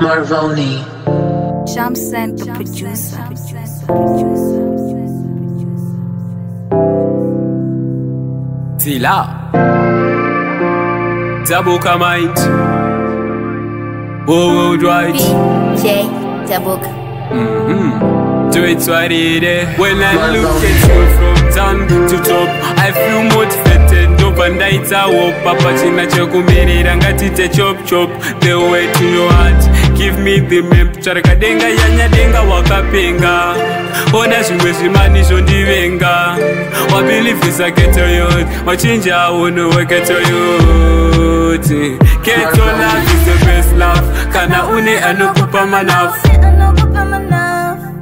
Marvoni. Jump sent the producer. Tila Zabuka mind worldwide DJ Zabuka. Do it so I did it. When I look at you from town to top, I feel motivated. Ndopandaita wo papa china chokumirira ngatite chop chop the way to your heart. Give me the map charakadenga yanyadenga wakapenga. Ona zvimwe zvimani zvondivenga. Wa believe is a ghetto youth. Wachinja uno wa ghetto youth. Ghetto love is the best love. Kana une anokupa manafu.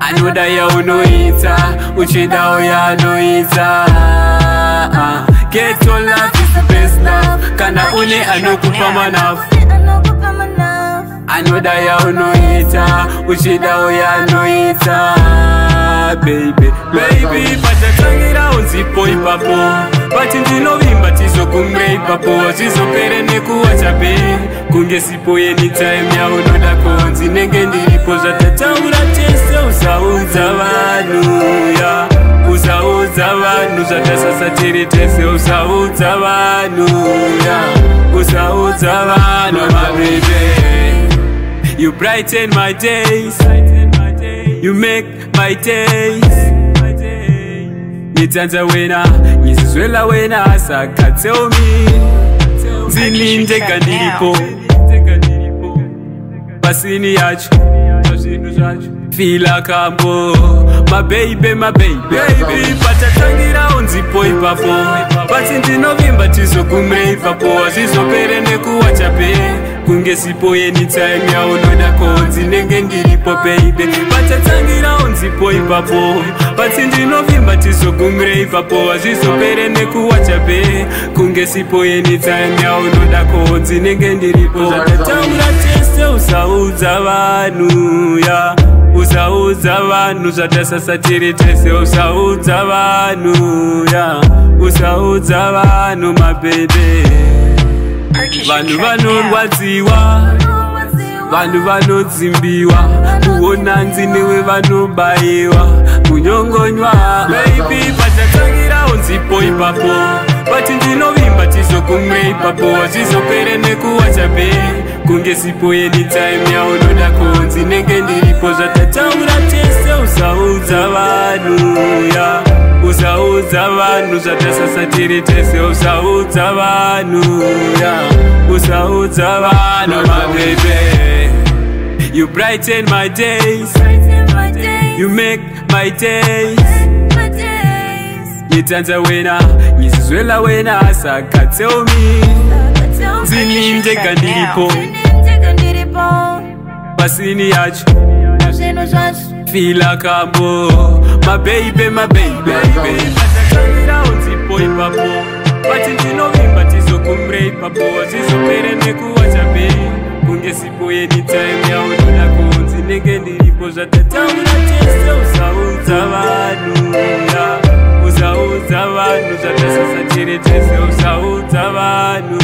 Anoda ya unoita, uchida oya anoita. Ghetto love is the best love. Kana une anokupa manafu. Anoda ya unoita, uchida oya anoita. Baby, baby, patatangira unzipo ipapo. Bati ndinovimba tizokumre ipapo. Zizopere nekuwacha be. Kunge sipo anytime ya unoda konzi. Nenge ndiripo zatataura tese. Usauza vanu ya. Usauza vanu zatasasa tiri tese. Usauza vanu ya. Usauza vanu my baby. You brighten my days. You make my days. Nitanza wena, nizizwela wena. Saka tell me Zininde gandiripo Basini yachu Fila kambo My baby, my baby, baby. Patatangira unzipo ipapo. Bati ndinovimba tizokumre ipapo. Zizopere nekuwacha pe. Kunge sipo anytime ya unoda konzi. Nenge ndiripo baby. Patatangira unzipo ipapo. Bati ndinovimba tizokumre ipapo. Zizopere nekuwacha pe. Kunge sipo anytime ya unoda konzi. Nenge ndiripo zatatangira tese. Usauza vanu ya. Usauza vanu zatasasa tiri tese. Usauza vanu ya. Usauza vanu my baby. Vanu vanorwadziwa, vanu vanodzimbiwa. Kuona nzinewe vanobayiwa, kunyongonywa. Baby patatangira unzipo ipapo. Bati ndinovimba tizokumre ipapo. Zizopere nekuwacha be. Kunge sipo anytime ya unoda konzi. Nenge ndiripo zatataura tese. Usauza vanu ya. Usauza vanu zatasasa tiri tese. Usauza vanu ya. Usauza vanu my baby. You brighten my days. You make my days. Nitanza wena, nizizwela wena. Saka tell me Zininde gandiripo Basini yachu Fila kambo My baby, my baby, baby. Patatangira unzipo ipapo. Bati ndinovimba tizokumre ipapo. Zizopere nekuwacha be. Kunge sipo anytime ya unoda konzi. Nenge ndiripo zatataura tese. Usauza vanu ya. Usauza vanu zatasasa tiri tese. Usauza vanu